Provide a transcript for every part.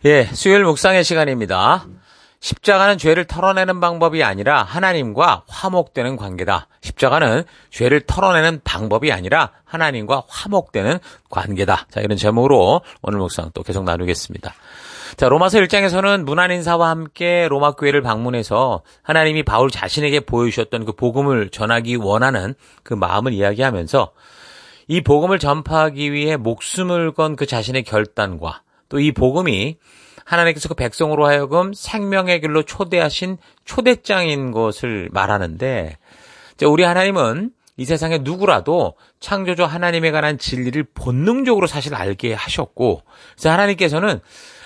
예, 수요일 묵상의 시간입니다. 십자가는 죄를 털어내는 방법이 아니라 하나님과 화목되는 관계다. 십자가는 죄를 털어내는 방법이 아니라 하나님과 화목되는 관계다. 자, 이런 제목으로 오늘 묵상 또 계속 나누겠습니다. 자, 로마서 1장에서는 문안인사와 함께 로마 교회를 방문해서 하나님이 바울 자신에게 보여주셨던 그 복음을 전하기 원하는 그 마음을 이야기하면서 이 복음을 전파하기 위해 목숨을 건 그 자신의 결단과 또 이 복음이 하나님께서 그 백성으로 하여금 생명의 길로 초대하신 초대장인 것을 말하는데, 우리 하나님은 이 세상에 누구라도 창조주 하나님에 관한 진리를 본능적으로 사실 알게 하셨고, 그래서 하나님께서는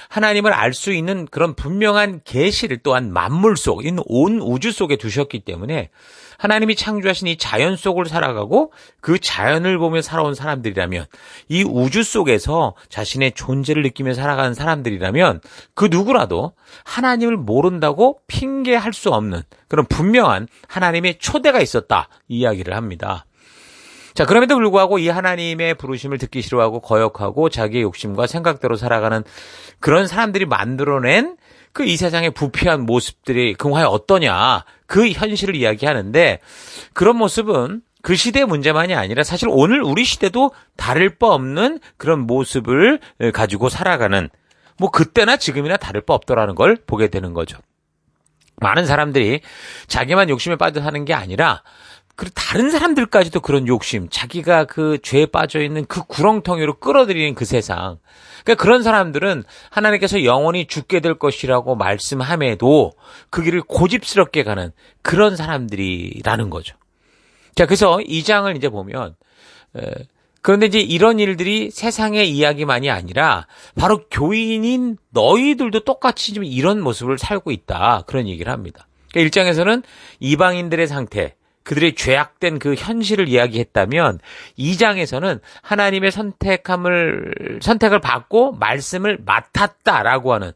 하나님을 알 수 있는 그런 분명한 계시를 또한 만물 속, 온 우주 속에 두셨기 때문에 하나님이 창조하신 이 자연 속을 살아가고 그 자연을 보며 살아온 사람들이라면, 이 우주 속에서 자신의 존재를 느끼며 살아가는 사람들이라면 그 누구라도 하나님을 모른다고 핑계할 수 없는 그런 분명한 하나님의 초대가 있었다, 이 이야기를 합니다. 자, 그럼에도 불구하고 이 하나님의 부르심을 듣기 싫어하고 거역하고 자기의 욕심과 생각대로 살아가는 그런 사람들이 만들어낸 그 이 세상의 부패한 모습들이 과연 어떠냐, 그 현실을 이야기하는데, 그런 모습은 그 시대의 문제만이 아니라 사실 오늘 우리 시대도 다를 바 없는 그런 모습을 가지고 살아가는, 그때나 지금이나 다를 바 없더라는 걸 보게 되는 거죠. 많은 사람들이 자기만 욕심에 빠져 사는 게 아니라 그리고 다른 사람들까지도 그런 욕심, 자기가 그 죄에 빠져있는 그 구렁텅이로 끌어들이는 그 세상. 그러니까 그런 사람들은 하나님께서 영원히 죽게 될 것이라고 말씀함에도 그 길을 고집스럽게 가는 그런 사람들이라는 거죠. 자, 그래서 이 장을 이제 보면, 그런데 이제 이런 일들이 세상의 이야기만이 아니라 바로 교인인 너희들도 똑같이 좀 이런 모습을 살고 있다, 그런 얘기를 합니다. 그러니까 1장에서는 이방인들의 상태, 그들의 죄악된 그 현실을 이야기했다면 2장에서는 하나님의 선택을 받고 말씀을 맡았다라고 하는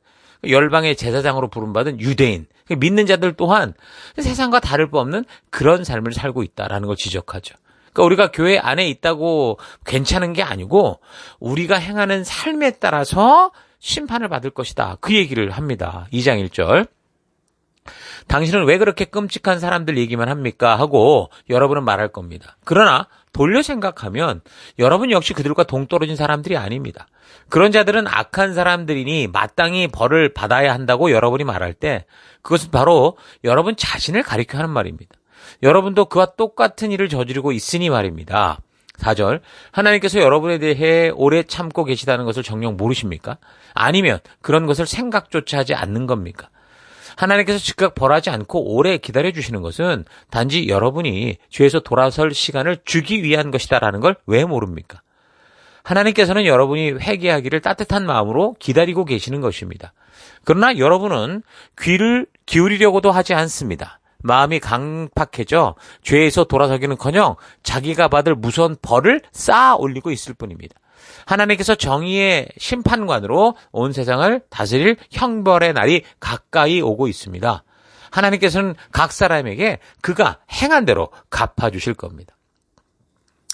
열방의 제사장으로 부름받은 유대인, 믿는 자들 또한 세상과 다를 바 없는 그런 삶을 살고 있다라는 걸 지적하죠. 그러니까 우리가 교회 안에 있다고 괜찮은 게 아니고 우리가 행하는 삶에 따라서 심판을 받을 것이다, 그 얘기를 합니다. 2장 1절. 당신은 왜 그렇게 끔찍한 사람들 얘기만 합니까? 하고 여러분은 말할 겁니다. 그러나 돌려 생각하면 여러분 역시 그들과 동떨어진 사람들이 아닙니다. 그런 자들은 악한 사람들이니 마땅히 벌을 받아야 한다고 여러분이 말할 때 그것은 바로 여러분 자신을 가리켜 하는 말입니다. 여러분도 그와 똑같은 일을 저지르고 있으니 말입니다. 4절, 하나님께서 여러분에 대해 오래 참고 계시다는 것을 정녕 모르십니까? 아니면 그런 것을 생각조차 하지 않는 겁니까? 하나님께서 즉각 벌하지 않고 오래 기다려주시는 것은 단지 여러분이 죄에서 돌아설 시간을 주기 위한 것이다라는 걸 왜 모릅니까? 하나님께서는 여러분이 회개하기를 따뜻한 마음으로 기다리고 계시는 것입니다. 그러나 여러분은 귀를 기울이려고도 하지 않습니다. 마음이 강팍해져 죄에서 돌아서기는커녕 자기가 받을 무서운 벌을 쌓아 올리고 있을 뿐입니다. 하나님께서 정의의 심판관으로 온 세상을 다스릴 형벌의 날이 가까이 오고 있습니다. 하나님께서는 각 사람에게 그가 행한 대로 갚아주실 겁니다.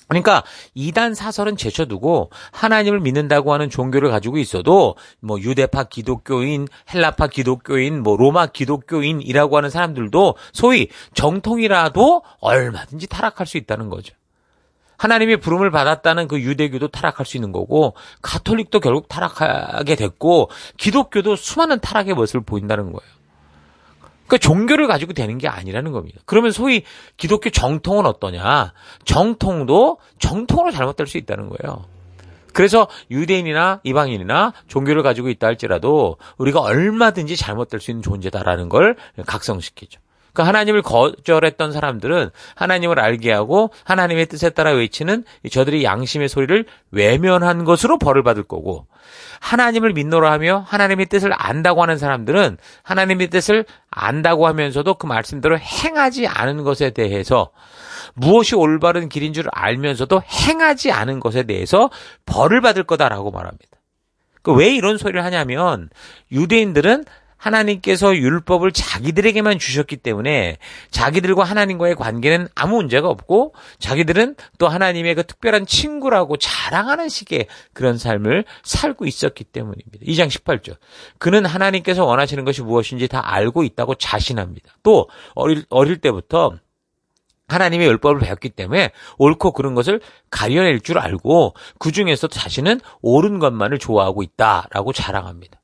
그러니까 이단 사설은 제쳐두고 하나님을 믿는다고 하는 종교를 가지고 있어도 유대파 기독교인, 헬라파 기독교인, 로마 기독교인이라고 하는 사람들도 소위 정통이라도 얼마든지 타락할 수 있다는 거죠. 하나님의 부름을 받았다는 그 유대교도 타락할 수 있는 거고, 가톨릭도 결국 타락하게 됐고, 기독교도 수많은 타락의 모습을 보인다는 거예요. 그러니까 종교를 가지고 되는 게 아니라는 겁니다. 그러면 소위 기독교 정통은 어떠냐? 정통도 정통으로 잘못될 수 있다는 거예요. 그래서 유대인이나 이방인이나 종교를 가지고 있다 할지라도 우리가 얼마든지 잘못될 수 있는 존재다라는 걸 각성시키죠. 그러니까 하나님을 거절했던 사람들은 하나님을 알게 하고 하나님의 뜻에 따라 외치는 저들이 양심의 소리를 외면한 것으로 벌을 받을 거고, 하나님을 믿노라 하며 하나님의 뜻을 안다고 하는 사람들은 하나님의 뜻을 안다고 하면서도 그 말씀대로 행하지 않은 것에 대해서, 무엇이 올바른 길인 줄 알면서도 행하지 않은 것에 대해서 벌을 받을 거다라고 말합니다. 왜 이런 소리를 하냐면, 유대인들은 하나님께서 율법을 자기들에게만 주셨기 때문에 자기들과 하나님과의 관계는 아무 문제가 없고 자기들은 또 하나님의 그 특별한 친구라고 자랑하는 식의 그런 삶을 살고 있었기 때문입니다. 2장 18절. 그는 하나님께서 원하시는 것이 무엇인지 다 알고 있다고 자신합니다. 또 어릴 때부터 하나님의 율법을 배웠기 때문에 옳고 그른 것을 가려낼 줄 알고 그중에서 자신은 옳은 것만을 좋아하고 있다라고 자랑합니다.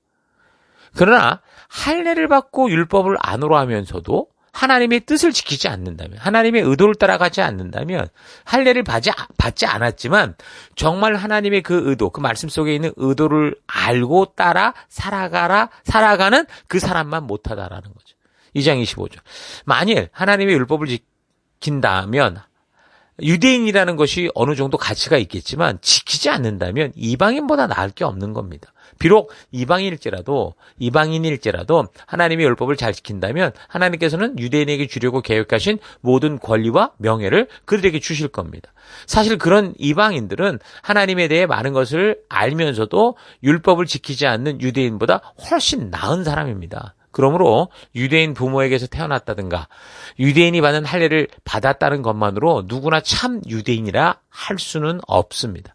그러나 할례를 받고 율법을 안으로 하면서도 하나님의 뜻을 지키지 않는다면, 하나님의 의도를 따라가지 않는다면, 할례를 받지 않았지만 정말 하나님의 그 의도, 그 말씀 속에 있는 의도를 알고 따라 살아가는 그 사람만 못하다라는 거죠. 2장 25절. 만일 하나님의 율법을 지킨다면 유대인이라는 것이 어느 정도 가치가 있겠지만 지키지 않는다면 이방인보다 나을 게 없는 겁니다. 비록 이방인일지라도 하나님의 율법을 잘 지킨다면 하나님께서는 유대인에게 주려고 계획하신 모든 권리와 명예를 그들에게 주실 겁니다. 사실 그런 이방인들은 하나님에 대해 많은 것을 알면서도 율법을 지키지 않는 유대인보다 훨씬 나은 사람입니다. 그러므로 유대인 부모에게서 태어났다든가 유대인이 받는 할례를 받았다는 것만으로 누구나 참 유대인이라 할 수는 없습니다.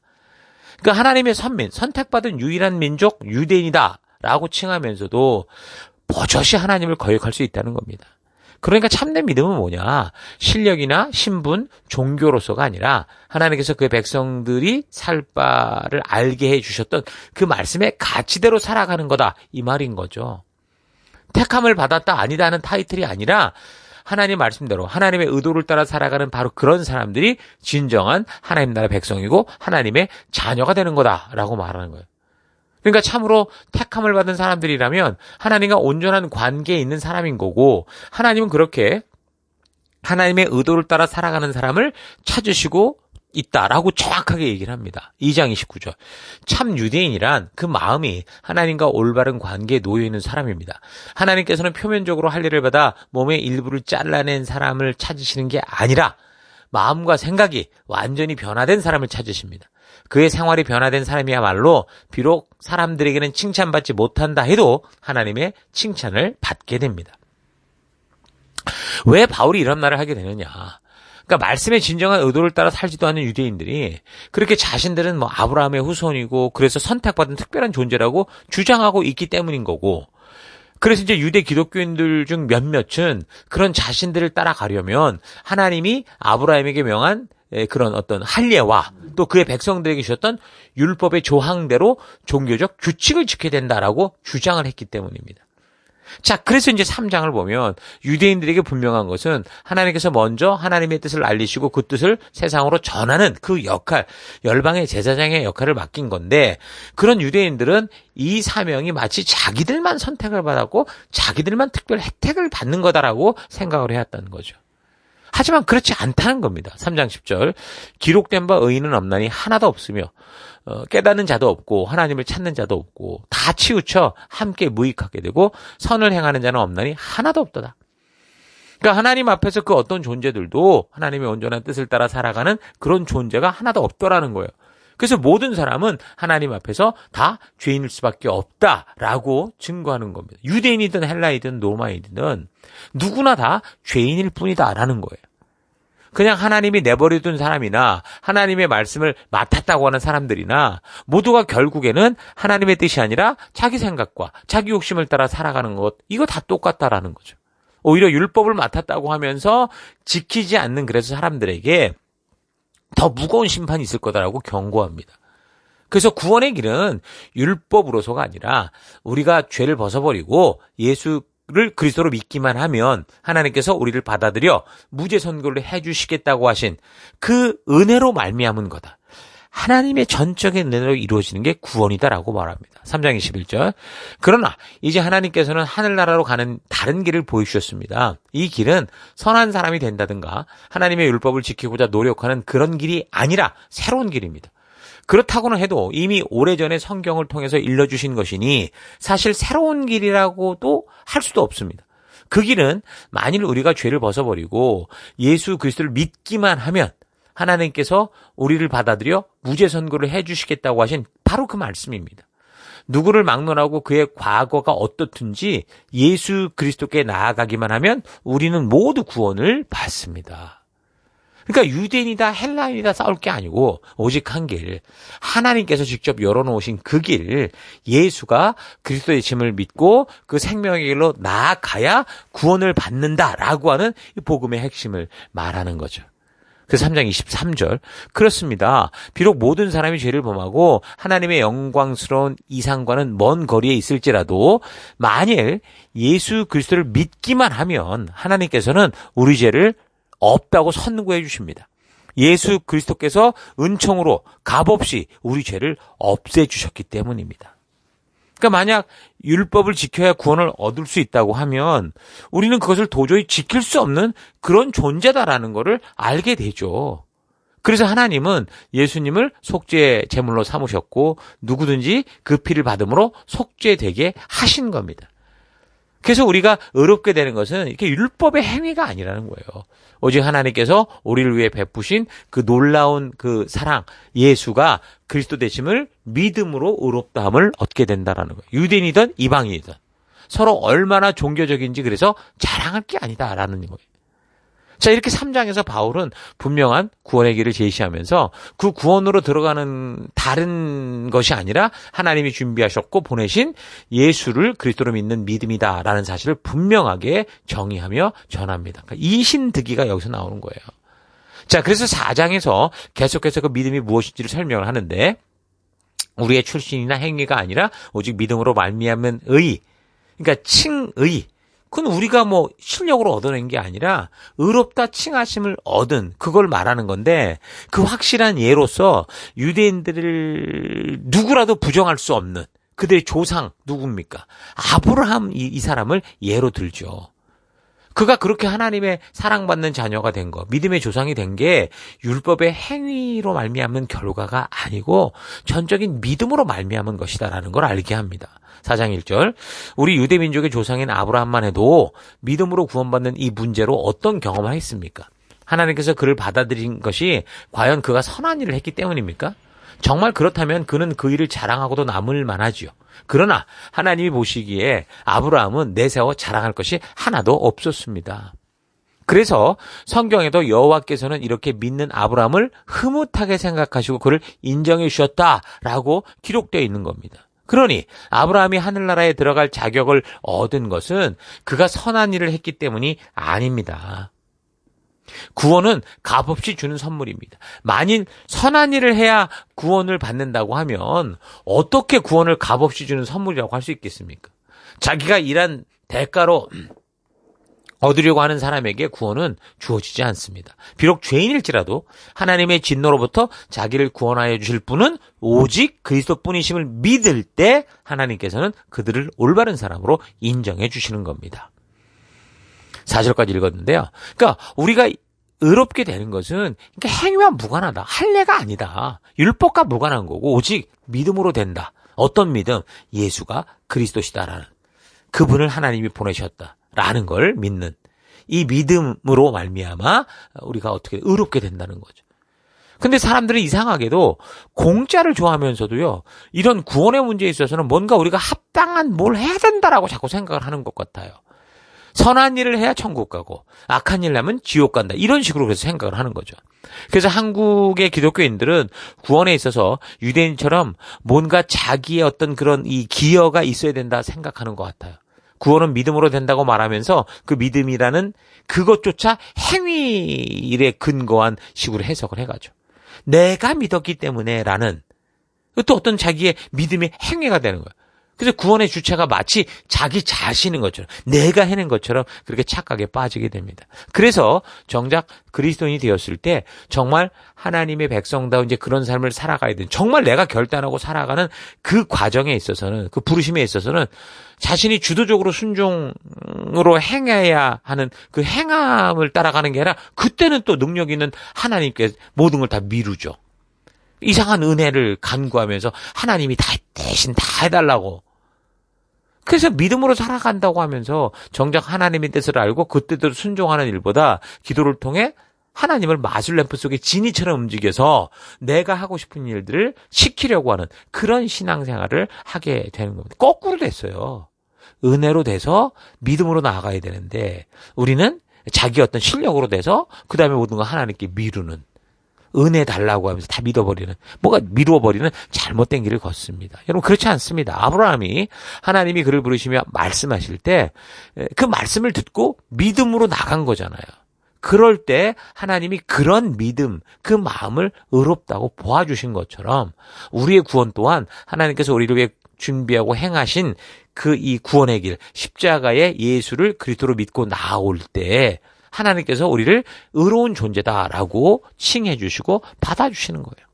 그러니까 하나님의 선택받은 유일한 민족 유대인이다라고 칭하면서도 버젓이 하나님을 거역할 수 있다는 겁니다. 그러니까 참된 믿음은 뭐냐? 실력이나 신분, 종교로서가 아니라 하나님께서 그 백성들이 살 바를 알게 해주셨던 그 말씀의 가치대로 살아가는 거다 이 말인 거죠. 택함을 받았다 아니다 하는 타이틀이 아니라 하나님 말씀대로 하나님의 의도를 따라 살아가는 바로 그런 사람들이 진정한 하나님 나라 백성이고 하나님의 자녀가 되는 거다라고 말하는 거예요. 그러니까 참으로 택함을 받은 사람들이라면 하나님과 온전한 관계에 있는 사람인 거고 하나님은 그렇게 하나님의 의도를 따라 살아가는 사람을 찾으시고 있다라고 정확하게 얘기를 합니다. 2장 29절. 참 유대인이란 그 마음이 하나님과 올바른 관계에 놓여 있는 사람입니다. 하나님께서는 표면적으로 할례를 받아 몸의 일부를 잘라낸 사람을 찾으시는 게 아니라 마음과 생각이 완전히 변화된 사람을 찾으십니다. 그의 생활이 변화된 사람이야말로 비록 사람들에게는 칭찬받지 못한다 해도 하나님의 칭찬을 받게 됩니다. 왜 바울이 이런 말을 하게 되느냐? 그러니까 말씀의 진정한 의도를 따라 살지도 않는 유대인들이 그렇게 자신들은 뭐 아브라함의 후손이고 그래서 선택받은 특별한 존재라고 주장하고 있기 때문인 거고 그래서 이제 유대 기독교인들 중 몇몇은 그런 자신들을 따라가려면 하나님이 아브라함에게 명한 그런 어떤 할례와 또 그의 백성들에게 주셨던 율법의 조항대로 종교적 규칙을 지켜야 된다라고 주장을 했기 때문입니다. 자, 그래서 이제 3장을 보면 유대인들에게 분명한 것은 하나님께서 먼저 하나님의 뜻을 알리시고 그 뜻을 세상으로 전하는 그 역할, 열방의 제사장의 역할을 맡긴 건데 그런 유대인들은 이 사명이 마치 자기들만 선택을 받았고 자기들만 특별 혜택을 받는 거다라고 생각을 해왔다는 거죠. 하지만 그렇지 않다는 겁니다. 3장 10절. 기록된 바 의인은 없나니 하나도 없으며 깨닫는 자도 없고 하나님을 찾는 자도 없고 다 치우쳐 함께 무익하게 되고 선을 행하는 자는 없나니 하나도 없도다. 그러니까 하나님 앞에서 그 어떤 존재들도 하나님의 온전한 뜻을 따라 살아가는 그런 존재가 하나도 없더라는 거예요. 그래서 모든 사람은 하나님 앞에서 다 죄인일 수밖에 없다라고 증거하는 겁니다. 유대인이든 헬라이든 로마이든 누구나 다 죄인일 뿐이다라는 거예요. 그냥 하나님이 내버려둔 사람이나 하나님의 말씀을 맡았다고 하는 사람들이나 모두가 결국에는 하나님의 뜻이 아니라 자기 생각과 자기 욕심을 따라 살아가는 것, 이거 다 똑같다라는 거죠. 오히려 율법을 맡았다고 하면서 지키지 않는 그래서 사람들에게 더 무거운 심판이 있을 거다라고 경고합니다. 그래서 구원의 길은 율법으로서가 아니라 우리가 죄를 벗어버리고 예수를 그리스도로 믿기만 하면 하나님께서 우리를 받아들여 무죄 선고를 해주시겠다고 하신 그 은혜로 말미암은 거다. 하나님의 전적인 은혜로 이루어지는 게 구원이다라고 말합니다. 3장 21절. 그러나 이제 하나님께서는 하늘나라로 가는 다른 길을 보여주셨습니다. 이 길은 선한 사람이 된다든가 하나님의 율법을 지키고자 노력하는 그런 길이 아니라 새로운 길입니다. 그렇다고는 해도 이미 오래전에 성경을 통해서 일러주신 것이니 사실 새로운 길이라고도 할 수도 없습니다. 그 길은 만일 우리가 죄를 벗어버리고 예수 그리스도를 믿기만 하면 하나님께서 우리를 받아들여 무죄 선고를 해주시겠다고 하신 바로 그 말씀입니다. 누구를 막론하고 그의 과거가 어떻든지 예수 그리스도께 나아가기만 하면 우리는 모두 구원을 받습니다. 그러니까 유대인이다 헬라인이다 싸울 게 아니고 오직 한 길, 하나님께서 직접 열어놓으신 그 길, 예수가 그리스도의 짐을 믿고 그 생명의 길로 나아가야 구원을 받는다라고 하는 이 복음의 핵심을 말하는 거죠. 그래서 3장 23절 그렇습니다. 비록 모든 사람이 죄를 범하고 하나님의 영광스러운 이상과는 먼 거리에 있을지라도 만일 예수 그리스도를 믿기만 하면 하나님께서는 우리 죄를 없다고 선고해 주십니다. 예수 그리스도께서 은총으로 값없이 우리 죄를 없애주셨기 때문입니다. 그러니까 만약 율법을 지켜야 구원을 얻을 수 있다고 하면 우리는 그것을 도저히 지킬 수 없는 그런 존재다라는 것을 알게 되죠. 그래서 하나님은 예수님을 속죄 제물로 삼으셨고 누구든지 그 피를 받음으로 속죄되게 하신 겁니다. 그래서 우리가 의롭게 되는 것은 이렇게 율법의 행위가 아니라는 거예요. 오직 하나님께서 우리를 위해 베푸신 그 놀라운 그 사랑, 예수가 그리스도 되심을 믿음으로 의롭다함을 얻게 된다라는 거예요. 유대인이든 이방인이든 서로 얼마나 종교적인지 그래서 자랑할 게 아니다라는 거예요. 자, 이렇게 3장에서 바울은 분명한 구원의 길을 제시하면서 그 구원으로 들어가는 다른 것이 아니라 하나님이 준비하셨고 보내신 예수를 그리스도로 믿는 믿음이다라는 사실을 분명하게 정의하며 전합니다. 그러니까 이신득이가 여기서 나오는 거예요. 자, 그래서 4장에서 계속해서 그 믿음이 무엇인지를 설명을 하는데 우리의 출신이나 행위가 아니라 오직 믿음으로 말미암은 의, 그러니까 칭의, 그건 우리가 뭐 실력으로 얻어낸 게 아니라 의롭다 칭하심을 얻은 그걸 말하는 건데 그 확실한 예로서 유대인들을 누구라도 부정할 수 없는 그들의 조상 누굽니까? 아브라함 이 사람을 예로 들죠. 그가 그렇게 하나님의 사랑받는 자녀가 된 거, 믿음의 조상이 된 게 율법의 행위로 말미암은 결과가 아니고 전적인 믿음으로 말미암은 것이다라는 걸 알게 합니다. 4장 1절 우리 유대민족의 조상인 아브라함만 해도 믿음으로 구원받는 이 문제로 어떤 경험을 했습니까? 하나님께서 그를 받아들인 것이 과연 그가 선한 일을 했기 때문입니까? 정말 그렇다면 그는 그 일을 자랑하고도 남을 만하지요. 그러나 하나님이 보시기에 아브라함은 내세워 자랑할 것이 하나도 없었습니다. 그래서 성경에도 여호와께서는 이렇게 믿는 아브라함을 흐뭇하게 생각하시고 그를 인정해 주셨다라고 기록되어 있는 겁니다. 그러니 아브라함이 하늘나라에 들어갈 자격을 얻은 것은 그가 선한 일을 했기 때문이 아닙니다. 구원은 값없이 주는 선물입니다. 만일 선한 일을 해야 구원을 받는다고 하면 어떻게 구원을 값없이 주는 선물이라고 할 수 있겠습니까? 자기가 일한 대가로 얻으려고 하는 사람에게 구원은 주어지지 않습니다. 비록 죄인일지라도 하나님의 진노로부터 자기를 구원하여 주실 분은 오직 그리스도뿐이심을 믿을 때 하나님께서는 그들을 올바른 사람으로 인정해 주시는 겁니다. 4절까지 읽었는데요. 그러니까 우리가 의롭게 되는 것은 그러니까 행위와 무관하다. 할례가 아니다. 율법과 무관한 거고 오직 믿음으로 된다. 어떤 믿음? 예수가 그리스도시다라는 그분을 하나님이 보내셨다라는 걸 믿는 이 믿음으로 말미암아 우리가 어떻게 의롭게 된다는 거죠. 근데 사람들은 이상하게도 공짜를 좋아하면서도요. 이런 구원의 문제에 있어서는 뭔가 우리가 합당한 뭘 해야 된다라고 자꾸 생각을 하는 것 같아요. 선한 일을 해야 천국 가고 악한 일 하면 지옥 간다. 이런 식으로 그래서 생각을 하는 거죠. 그래서 한국의 기독교인들은 구원에 있어서 유대인처럼 뭔가 자기의 어떤 그런 이 기여가 있어야 된다 생각하는 것 같아요. 구원은 믿음으로 된다고 말하면서 그 믿음이라는 그것조차 행위에 근거한 식으로 해석을 해가죠. 내가 믿었기 때문에 라는 또 어떤 자기의 믿음의 행위가 되는 거예요. 그래서 구원의 주체가 마치 자기 자신인 것처럼 내가 해낸 것처럼 그렇게 착각에 빠지게 됩니다. 그래서 정작 그리스도인이 되었을 때 정말 하나님의 백성다운 이제 그런 삶을 살아가야 되는 정말 내가 결단하고 살아가는 그 과정에 있어서는 그 부르심에 있어서는 자신이 주도적으로 순종으로 행해야 하는 그 행함을 따라가는 게 아니라 그때는 또 능력 있는 하나님께 모든 걸 다 미루죠. 이상한 은혜를 간구하면서 하나님이 다 대신 다 해달라고. 그래서 믿음으로 살아간다고 하면서 정작 하나님의 뜻을 알고 그 뜻대로 순종하는 일보다 기도를 통해 하나님을 마술램프 속에 지니처럼 움직여서 내가 하고 싶은 일들을 시키려고 하는 그런 신앙생활을 하게 되는 겁니다. 거꾸로 됐어요. 은혜로 돼서 믿음으로 나아가야 되는데 우리는 자기 어떤 실력으로 돼서 그 다음에 모든 걸 하나님께 미루는, 은혜 달라고 하면서 다 믿어버리는, 뭐가 미루어버리는 잘못된 길을 걷습니다. 여러분 그렇지 않습니다. 아브라함이 하나님이 그를 부르시며 말씀하실 때 그 말씀을 듣고 믿음으로 나간 거잖아요. 그럴 때 하나님이 그런 믿음, 그 마음을 의롭다고 보아주신 것처럼 우리의 구원 또한 하나님께서 우리를 위해 준비하고 행하신 그 이 구원의 길, 십자가의 예수를 그리스도로 믿고 나올 때 하나님께서 우리를 의로운 존재다라고 칭해 주시고 받아주시는 거예요.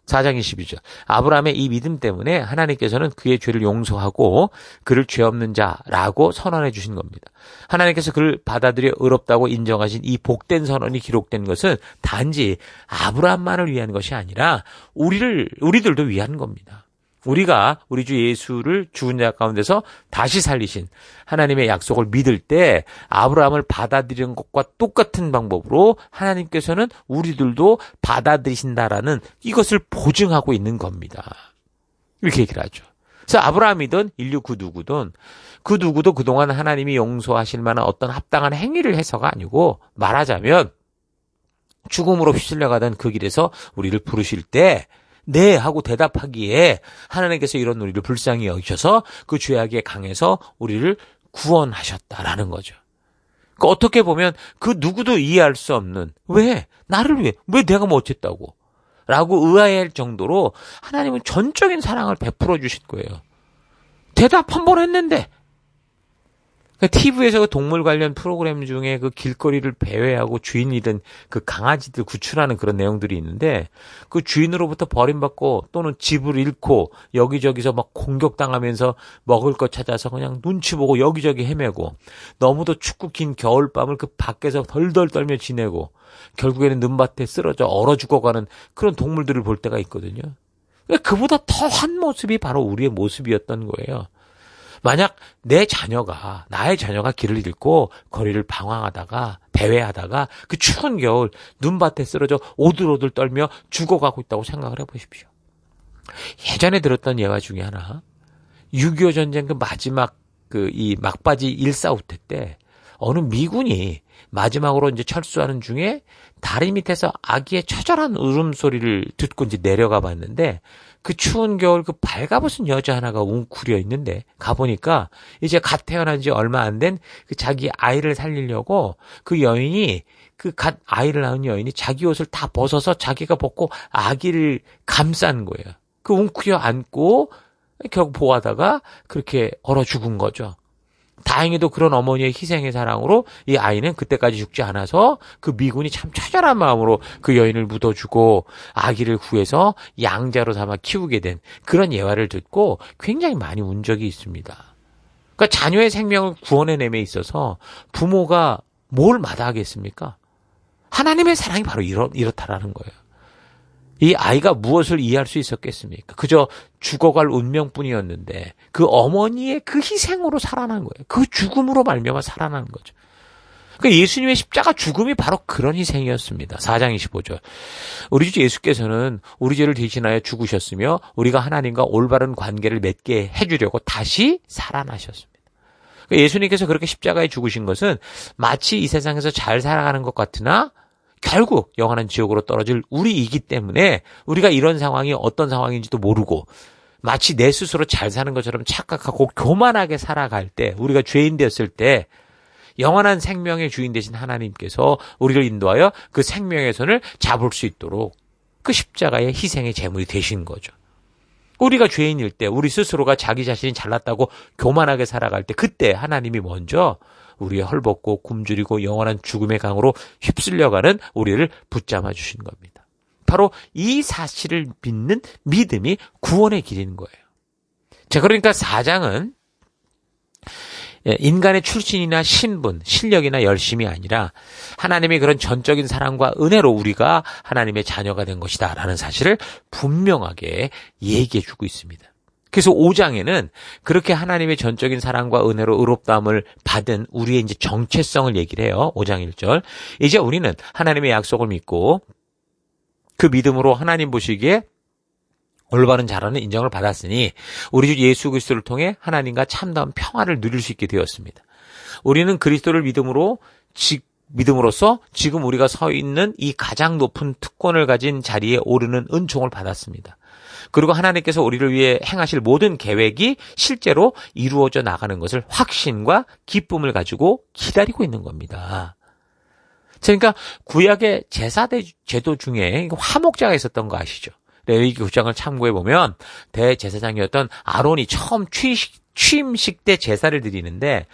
4장 22절. 아브라함의 이 믿음 때문에 하나님께서는 그의 죄를 용서하고 그를 죄 없는 자라고 선언해 주신 겁니다. 하나님께서 그를 받아들여 의롭다고 인정하신 이 복된 선언이 기록된 것은 단지 아브라함만을 위한 것이 아니라 우리들도 위한 겁니다. 우리가 우리 주 예수를 죽은 자 가운데서 다시 살리신 하나님의 약속을 믿을 때 아브라함을 받아들이는 것과 똑같은 방법으로 하나님께서는 우리들도 받아들이신다라는 이것을 보증하고 있는 겁니다. 이렇게 얘기를 하죠. 그래서 아브라함이든 인류 그 누구든 그 누구도 그동안 하나님이 용서하실 만한 어떤 합당한 행위를 해서가 아니고 말하자면 죽음으로 휩쓸려가던 그 길에서 우리를 부르실 때 네 하고 대답하기에 하나님께서 이런 우리를 불쌍히 여기셔서 그 죄악에 강해서 우리를 구원하셨다라는 거죠. 그러니까 어떻게 보면 그 누구도 이해할 수 없는 왜? 나를 위해? 왜 내가 뭐 어쨌다고? 라고 의아해할 정도로 하나님은 전적인 사랑을 베풀어 주신 거예요. 대답 한 번 했는데 TV에서 그 동물 관련 프로그램 중에 그 길거리를 배회하고 주인 잃은 그 강아지들 구출하는 그런 내용들이 있는데 그 주인으로부터 버림받고 또는 집을 잃고 여기저기서 막 공격당하면서 먹을 것 찾아서 그냥 눈치 보고 여기저기 헤매고 너무도 춥고 긴 겨울밤을 그 밖에서 덜덜 떨며 지내고 결국에는 눈밭에 쓰러져 얼어 죽어가는 그런 동물들을 볼 때가 있거든요. 그보다 더한 모습이 바로 우리의 모습이었던 거예요. 만약 나의 자녀가 길을 잃고 거리를 방황하다가 배회하다가 그 추운 겨울 눈밭에 쓰러져 오들오들 떨며 죽어가고 있다고 생각을 해보십시오. 예전에 들었던 예화 중에 하나, 6.25 전쟁 그 마지막 이 막바지 일사후퇴 때 어느 미군이 마지막으로 이제 철수하는 중에 다리 밑에서 아기의 처절한 울음소리를 듣고 이제 내려가 봤는데 그 추운 겨울 그 발가벗은 여자 하나가 웅크려 있는데 가보니까 이제 갓 태어난 지 얼마 안 된 그 자기 아이를 살리려고 그 여인이 그 갓 아이를 낳은 여인이 자기 옷을 다 벗어서 자기가 벗고 아기를 감싼 거예요. 그 웅크려 안고 결국 보호하다가 그렇게 얼어 죽은 거죠. 다행히도 그런 어머니의 희생의 사랑으로 이 아이는 그때까지 죽지 않아서 그 미군이 참 처절한 마음으로 그 여인을 묻어주고 아기를 구해서 양자로 삼아 키우게 된 그런 예화를 듣고 굉장히 많이 운 적이 있습니다. 그러니까 자녀의 생명을 구원해냄에 있어서 부모가 뭘 마다하겠습니까? 하나님의 사랑이 바로 이렇다라는 거예요. 이 아이가 무엇을 이해할 수 있었겠습니까? 그저 죽어갈 운명뿐이었는데 그 어머니의 그 희생으로 살아난 거예요. 그 죽음으로 말미암아 살아난 거죠. 그러니까 예수님의 십자가 죽음이 바로 그런 희생이었습니다. 4장 25절. 우리 주 예수께서는 우리 죄를 대신하여 죽으셨으며 우리가 하나님과 올바른 관계를 맺게 해주려고 다시 살아나셨습니다. 그러니까 예수님께서 그렇게 십자가에 죽으신 것은 마치 이 세상에서 잘 살아가는 것 같으나 결국 영원한 지옥으로 떨어질 우리이기 때문에 우리가 이런 상황이 어떤 상황인지도 모르고 마치 내 스스로 잘 사는 것처럼 착각하고 교만하게 살아갈 때, 우리가 죄인 되었을 때 영원한 생명의 주인 되신 하나님께서 우리를 인도하여 그 생명의 손을 잡을 수 있도록 그 십자가의 희생의 제물이 되신 거죠. 우리가 죄인일 때 우리 스스로가 자기 자신이 잘났다고 교만하게 살아갈 때 그때 하나님이 먼저 우리의 헐벗고 굶주리고 영원한 죽음의 강으로 휩쓸려가는 우리를 붙잡아 주신 겁니다. 바로 이 사실을 믿는 믿음이 구원의 길인 거예요. 자, 그러니까 4장은 인간의 출신이나 신분, 실력이나 열심이 아니라 하나님의 그런 전적인 사랑과 은혜로 우리가 하나님의 자녀가 된 것이다 라는 사실을 분명하게 얘기해 주고 있습니다. 그래서 5장에는 그렇게 하나님의 전적인 사랑과 은혜로 의롭다함을 받은 우리의 이제 정체성을 얘기를 해요. 5장 1절. 이제 우리는 하나님의 약속을 믿고 그 믿음으로 하나님 보시기에 올바른 자라는 인정을 받았으니 우리 주 예수 그리스도를 통해 하나님과 참다운 평화를 누릴 수 있게 되었습니다. 우리는 그리스도를 믿음으로써 지금 우리가 서 있는 이 가장 높은 특권을 가진 자리에 오르는 은총을 받았습니다. 그리고 하나님께서 우리를 위해 행하실 모든 계획이 실제로 이루어져 나가는 것을 확신과 기쁨을 가지고 기다리고 있는 겁니다. 그러니까 구약의 제도 중에 화목제가 있었던 거 아시죠? 레위기 9장을 참고해 보면 대제사장이었던 아론이 처음 취임식 때 제사를 드리는데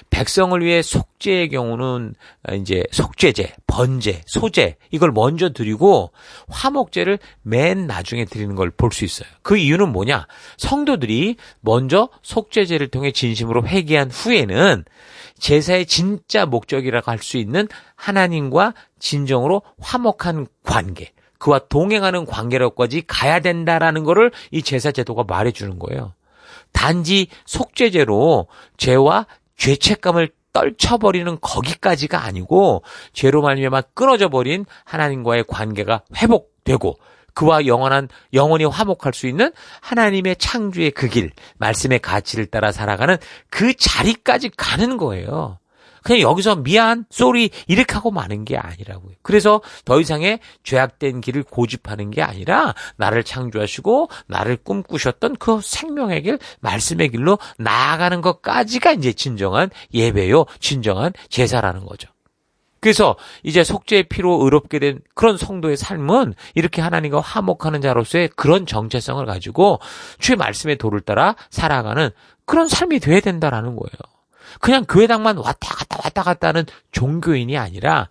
백성을 위해 속죄의 경우는 이제 속죄제, 번제, 소제 이걸 먼저 드리고 화목제를 맨 나중에 드리는 걸 볼 수 있어요. 그 이유는 뭐냐? 성도들이 먼저 속죄제를 통해 진심으로 회개한 후에는 제사의 진짜 목적이라고 할 수 있는 하나님과 진정으로 화목한 관계, 그와 동행하는 관계로까지 가야 된다라는 거를 이 제사 제도가 말해주는 거예요. 단지 속죄제로 죄와 죄책감을 떨쳐버리는 거기까지가 아니고 죄로 말미암아 끊어져 버린 하나님과의 관계가 회복되고 그와 영원히 화목할 수 있는 하나님의 창조의 그 길, 말씀의 가치를 따라 살아가는 그 자리까지 가는 거예요. 그냥 여기서 미안, 쏘리 이렇게 하고 마는 게 아니라고요. 그래서 더 이상의 죄악된 길을 고집하는 게 아니라 나를 창조하시고 나를 꿈꾸셨던 그 생명의 길, 말씀의 길로 나아가는 것까지가 이제 진정한 예배요, 진정한 제사라는 거죠. 그래서 이제 속죄의 피로 의롭게 된 그런 성도의 삶은 이렇게 하나님과 화목하는 자로서의 그런 정체성을 가지고 주의 말씀의 도를 따라 살아가는 그런 삶이 돼야 된다라는 거예요. 그냥 교회당만 왔다 갔다 하는 종교인이 아니라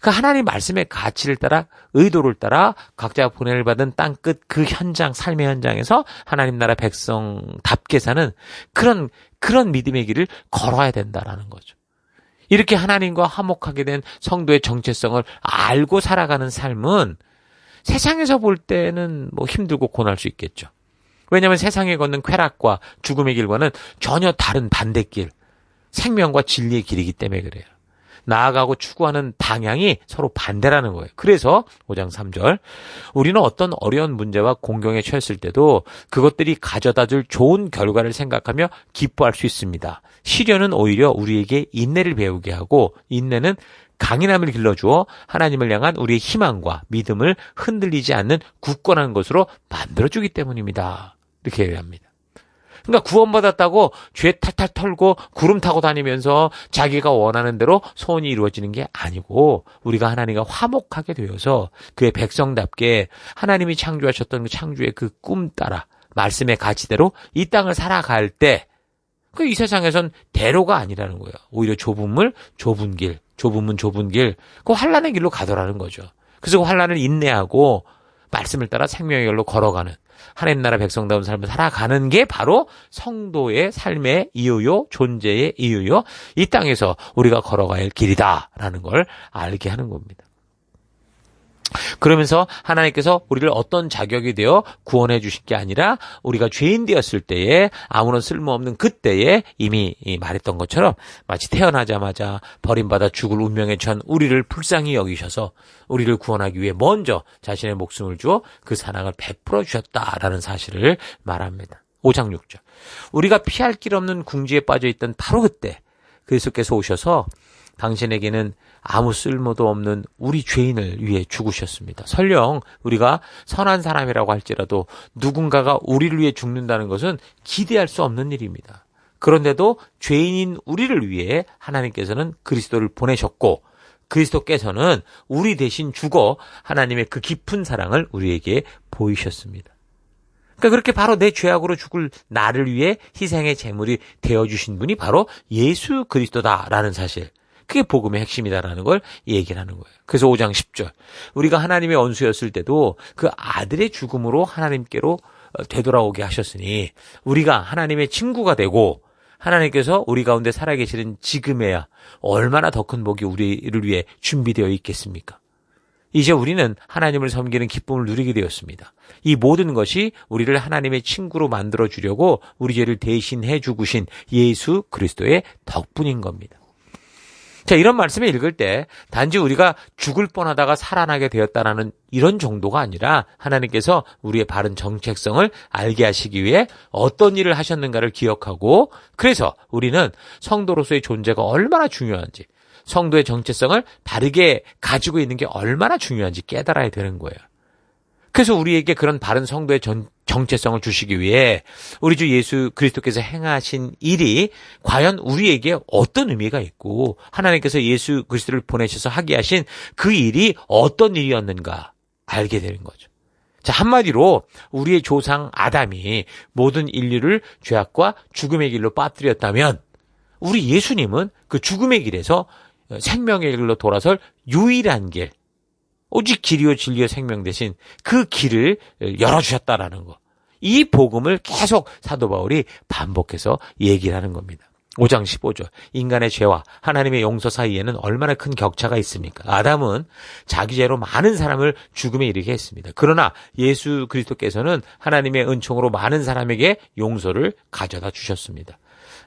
그 하나님 말씀의 가치를 따라 의도를 따라 각자 보냄을 받은 땅끝 그 현장, 삶의 현장에서 하나님 나라 백성답게 사는 그런 믿음의 길을 걸어야 된다라는 거죠. 이렇게 하나님과 화목하게 된 성도의 정체성을 알고 살아가는 삶은 세상에서 볼 때는 뭐 힘들고 고난할 수 있겠죠. 왜냐하면 세상에 걷는 쾌락과 죽음의 길과는 전혀 다른 반대길, 생명과 진리의 길이기 때문에 그래요. 나아가고 추구하는 방향이 서로 반대라는 거예요. 그래서 5장 3절 우리는 어떤 어려운 문제와 공경에 처했을 때도 그것들이 가져다 줄 좋은 결과를 생각하며 기뻐할 수 있습니다. 시련은 오히려 우리에게 인내를 배우게 하고 인내는 강인함을 길러주어 하나님을 향한 우리의 희망과 믿음을 흔들리지 않는 굳건한 것으로 만들어주기 때문입니다. 이렇게 얘기합니다. 그러니까 구원받았다고 죄 탈탈 털고 구름 타고 다니면서 자기가 원하는 대로 소원이 이루어지는 게 아니고 우리가 하나님과 화목하게 되어서 그의 백성답게 하나님이 창조하셨던 그 창조의 그 꿈 따라 말씀의 가치대로 이 땅을 살아갈 때 그 이 세상에선 대로가 아니라는 거예요. 오히려 좁은 길, 그 환난의 길로 가더라는 거죠. 그래서 그 환난을 인내하고 말씀을 따라 생명의 길로 걸어가는 하나님 나라 백성다운 삶을 살아가는 게 바로 성도의 삶의 이유요, 존재의 이유요, 이 땅에서 우리가 걸어가야 할 길이다라는 걸 알게 하는 겁니다. 그러면서 하나님께서 우리를 어떤 자격이 되어 구원해 주신 게 아니라 우리가 죄인 되었을 때에 아무런 쓸모없는 그때에 이미 말했던 것처럼 마치 태어나자마자 버림받아 죽을 운명에 처한 우리를 불쌍히 여기셔서 우리를 구원하기 위해 먼저 자신의 목숨을 주어 그 사랑을 베풀어 주셨다라는 사실을 말합니다. 5장 6절 우리가 피할 길 없는 궁지에 빠져있던 바로 그때 그리스도께서 오셔서 당신에게는 아무 쓸모도 없는 우리 죄인을 위해 죽으셨습니다. 설령 우리가 선한 사람이라고 할지라도 누군가가 우리를 위해 죽는다는 것은 기대할 수 없는 일입니다. 그런데도 죄인인 우리를 위해 하나님께서는 그리스도를 보내셨고 그리스도께서는 우리 대신 죽어 하나님의 그 깊은 사랑을 우리에게 보이셨습니다. 그러니까 그렇게 바로 내 죄악으로 죽을 나를 위해 희생의 제물이 되어주신 분이 바로 예수 그리스도다라는 사실. 그게 복음의 핵심이다라는 걸 얘기를 하는 거예요. 그래서 5장 10절. 우리가 하나님의 원수였을 때도 그 아들의 죽음으로 하나님께로 되돌아오게 하셨으니 우리가 하나님의 친구가 되고 하나님께서 우리 가운데 살아계시는 지금에야 얼마나 더 큰 복이 우리를 위해 준비되어 있겠습니까? 이제 우리는 하나님을 섬기는 기쁨을 누리게 되었습니다. 이 모든 것이 우리를 하나님의 친구로 만들어 주려고 우리 죄를 대신해 주신 예수 그리스도의 덕분인 겁니다. 자, 이런 말씀을 읽을 때 단지 우리가 죽을 뻔하다가 살아나게 되었다라는 이런 정도가 아니라 하나님께서 우리의 바른 정체성을 알게 하시기 위해 어떤 일을 하셨는가를 기억하고, 그래서 우리는 성도로서의 존재가 얼마나 중요한지, 성도의 정체성을 바르게 가지고 있는 게 얼마나 중요한지 깨달아야 되는 거예요. 그래서 우리에게 그런 바른 성도의 정체성을 주시기 위해 우리 주 예수 그리스도께서 행하신 일이 과연 우리에게 어떤 의미가 있고, 하나님께서 예수 그리스도를 보내셔서 하게 하신 그 일이 어떤 일이었는가 알게 되는 거죠. 자, 한마디로 우리의 조상 아담이 모든 인류를 죄악과 죽음의 길로 빠뜨렸다면, 우리 예수님은 그 죽음의 길에서 생명의 길로 돌아설 유일한 길, 오직 길이요 진리요 생명 대신 그 길을 열어주셨다라는 거. 이 복음을 계속 사도 바울이 반복해서 얘기를 하는 겁니다. 5장 15절. 인간의 죄와 하나님의 용서 사이에는 얼마나 큰 격차가 있습니까? 아담은 자기 죄로 많은 사람을 죽음에 이르게 했습니다. 그러나 예수 그리스도께서는 하나님의 은총으로 많은 사람에게 용서를 가져다 주셨습니다.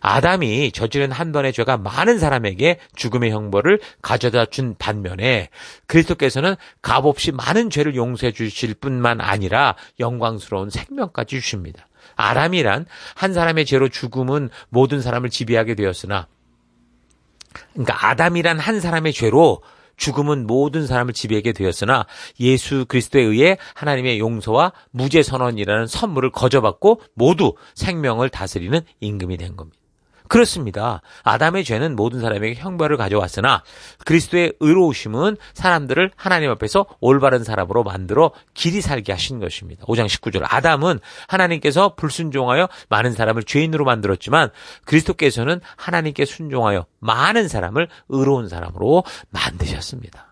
아담이 저지른 한 번의 죄가 많은 사람에게 죽음의 형벌을 가져다 준 반면에 그리스도께서는 값없이 많은 죄를 용서해 주실 뿐만 아니라 영광스러운 생명까지 주십니다. 아담이란 한 사람의 죄로 죽음은 모든 사람을 지배하게 되었으나, 그러니까 아담이란 한 사람의 죄로 죽음은 모든 사람을 지배하게 되었으나 예수 그리스도에 의해 하나님의 용서와 무죄 선언이라는 선물을 거저받고 모두 생명을 다스리는 임금이 된 겁니다. 그렇습니다. 아담의 죄는 모든 사람에게 형벌을 가져왔으나 그리스도의 의로우심은 사람들을 하나님 앞에서 올바른 사람으로 만들어 길이 살게 하신 것입니다. 5장 19절. 아담은 하나님께서 불순종하여 많은 사람을 죄인으로 만들었지만 그리스도께서는 하나님께 순종하여 많은 사람을 의로운 사람으로 만드셨습니다.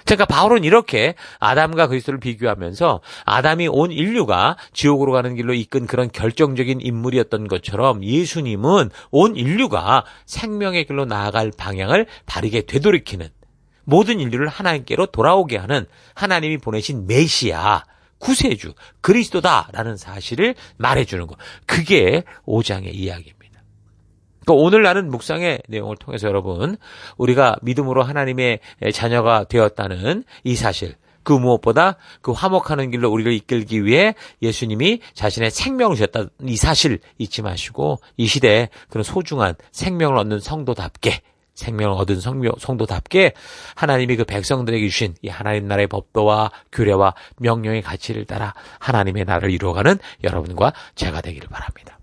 그러니까 바울은 이렇게 아담과 그리스도를 비교하면서 아담이 온 인류가 지옥으로 가는 길로 이끈 그런 결정적인 인물이었던 것처럼 예수님은 온 인류가 생명의 길로 나아갈 방향을 바르게 되돌이키는, 모든 인류를 하나님께로 돌아오게 하는 하나님이 보내신 메시아, 구세주, 그리스도다라는 사실을 말해주는 것. 그게 5장의 이야기입니다. 오늘 나눈 묵상의 내용을 통해서 여러분, 우리가 믿음으로 하나님의 자녀가 되었다는 이 사실, 그 무엇보다 그 화목하는 길로 우리를 이끌기 위해 예수님이 자신의 생명을 주셨다는 이 사실 잊지 마시고, 이 시대에 그런 소중한 생명을 얻는 성도답게, 생명을 얻은 성도답게 하나님이 그 백성들에게 주신 이 하나님 나라의 법도와 규례와 명령의 가치를 따라 하나님의 나라를 이루어가는 여러분과 제가 되기를 바랍니다.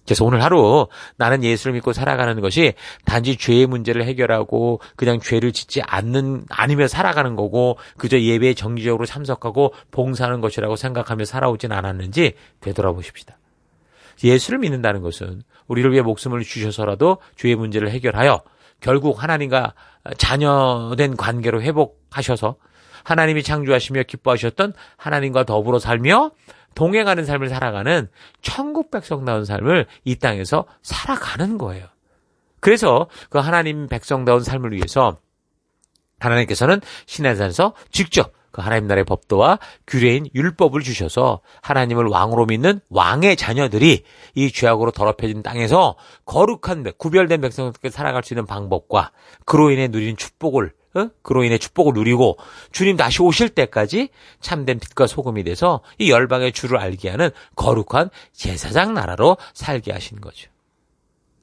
그래서 오늘 하루 나는 예수를 믿고 살아가는 것이 단지 죄의 문제를 해결하고 그냥 죄를 짓지 않으며 살아가는 거고 그저 예배에 정기적으로 참석하고 봉사하는 것이라고 생각하며 살아오진 않았는지 되돌아보십시다. 예수를 믿는다는 것은 우리를 위해 목숨을 주셔서라도 죄의 문제를 해결하여 결국 하나님과 자녀된 관계로 회복하셔서 하나님이 창조하시며 기뻐하셨던 하나님과 더불어 살며 동행하는 삶을 살아가는 천국 백성다운 삶을 이 땅에서 살아가는 거예요. 그래서 그 하나님 백성다운 삶을 위해서 하나님께서는 시내산에서 직접 그 하나님 나라의 법도와 규례인 율법을 주셔서 하나님을 왕으로 믿는 왕의 자녀들이 이 죄악으로 더럽혀진 땅에서 거룩한 구별된 백성들께 살아갈 수 있는 방법과 그로 인해 누리는 축복을 누리고 주님 다시 오실 때까지 참된 빛과 소금이 돼서 이 열방의 주를 알게 하는 거룩한 제사장 나라로 살게 하신 거죠.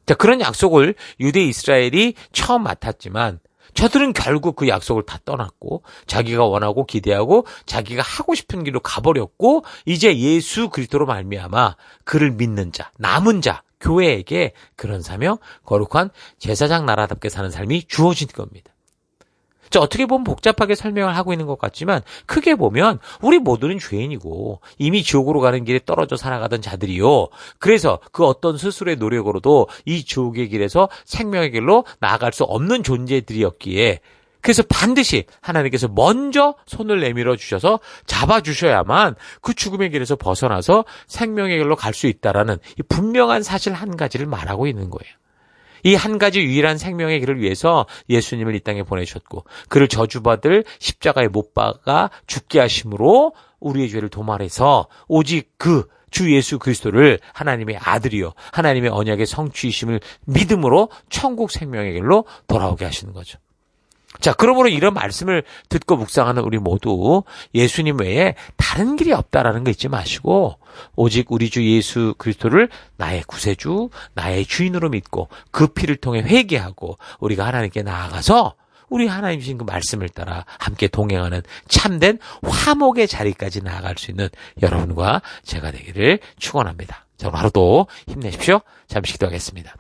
자, 그런 약속을 유대 이스라엘이 처음 맡았지만 저들은 결국 그 약속을 다 떠났고 자기가 원하고 기대하고 자기가 하고 싶은 길로 가버렸고 이제 예수 그리스도로 말미암아 그를 믿는 자, 남은 자, 교회에게 그런 사명, 거룩한 제사장 나라답게 사는 삶이 주어진 겁니다. 자, 어떻게 보면 복잡하게 설명을 하고 있는 것 같지만 크게 보면 우리 모두는 죄인이고 이미 지옥으로 가는 길에 떨어져 살아가던 자들이요. 그래서 그 어떤 스스로의 노력으로도 이 지옥의 길에서 생명의 길로 나아갈 수 없는 존재들이었기에 그래서 반드시 하나님께서 먼저 손을 내밀어 주셔서 잡아주셔야만 그 죽음의 길에서 벗어나서 생명의 길로 갈 수 있다라는 이 분명한 사실 한 가지를 말하고 있는 거예요. 이 한 가지 유일한 생명의 길을 위해서 예수님을 이 땅에 보내셨고 그를 저주받을 십자가에 못 박아 죽게 하심으로 우리의 죄를 도말해서 오직 그 주 예수 그리스도를 하나님의 아들이요 하나님의 언약의 성취이심을 믿음으로 천국 생명의 길로 돌아오게 하시는 거죠. 자, 그러므로 이런 말씀을 듣고 묵상하는 우리 모두 예수님 외에 다른 길이 없다라는 거 잊지 마시고 오직 우리 주 예수 그리스도를 나의 구세주, 나의 주인으로 믿고 그 피를 통해 회개하고 우리가 하나님께 나아가서 우리 하나님 주신 그 말씀을 따라 함께 동행하는 참된 화목의 자리까지 나아갈 수 있는 여러분과 제가 되기를 축원합니다. 자, 오늘 하루도 힘내십시오. 잠시 기도하겠습니다.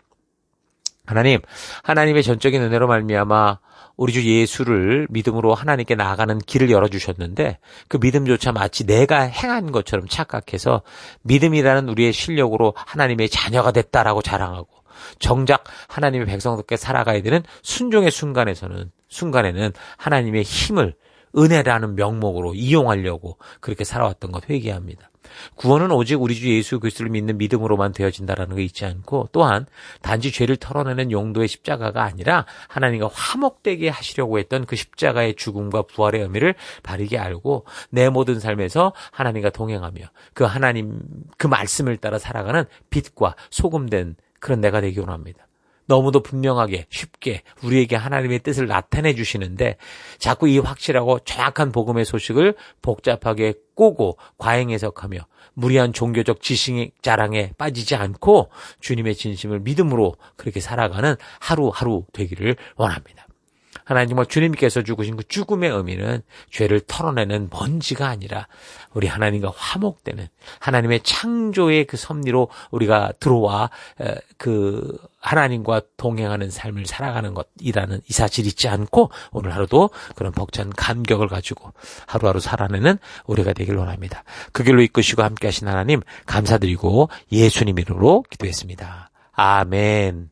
하나님, 하나님의 전적인 은혜로 말미암아 우리 주 예수를 믿음으로 하나님께 나아가는 길을 열어주셨는데 그 믿음조차 마치 내가 행한 것처럼 착각해서 믿음이라는 우리의 실력으로 하나님의 자녀가 됐다라고 자랑하고 정작 하나님의 백성답게 살아가야 되는 순종의 순간에는 하나님의 힘을 은혜라는 명목으로 이용하려고 그렇게 살아왔던 것 회개합니다. 구원은 오직 우리 주 예수 그리스도를 믿는 믿음으로만 되어진다라는 거 잊지 않고 또한 단지 죄를 털어내는 용도의 십자가가 아니라 하나님과 화목되게 하시려고 했던 그 십자가의 죽음과 부활의 의미를 바르게 알고 내 모든 삶에서 하나님과 동행하며 그 하나님 그 말씀을 따라 살아가는 빛과 소금된 그런 내가 되기 원합니다. 너무도 분명하게 쉽게 우리에게 하나님의 뜻을 나타내 주시는데 자꾸 이 확실하고 정확한 복음의 소식을 복잡하게 꼬고 과잉 해석하며 무리한 종교적 지식 자랑에 빠지지 않고 주님의 진심을 믿음으로 그렇게 살아가는 하루하루 되기를 원합니다. 하나님 정말 주님께서 죽으신 그 죽음의 의미는 죄를 털어내는 먼지가 아니라 우리 하나님과 화목되는 하나님의 창조의 그 섭리로 우리가 들어와 그 하나님과 동행하는 삶을 살아가는 것이라는 이 사실 잊지 않고 오늘 하루도 그런 벅찬 감격을 가지고 하루하루 살아내는 우리가 되길 원합니다. 그 길로 이끄시고 함께 하신 하나님 감사드리고 예수님 이름으로 기도했습니다. 아멘.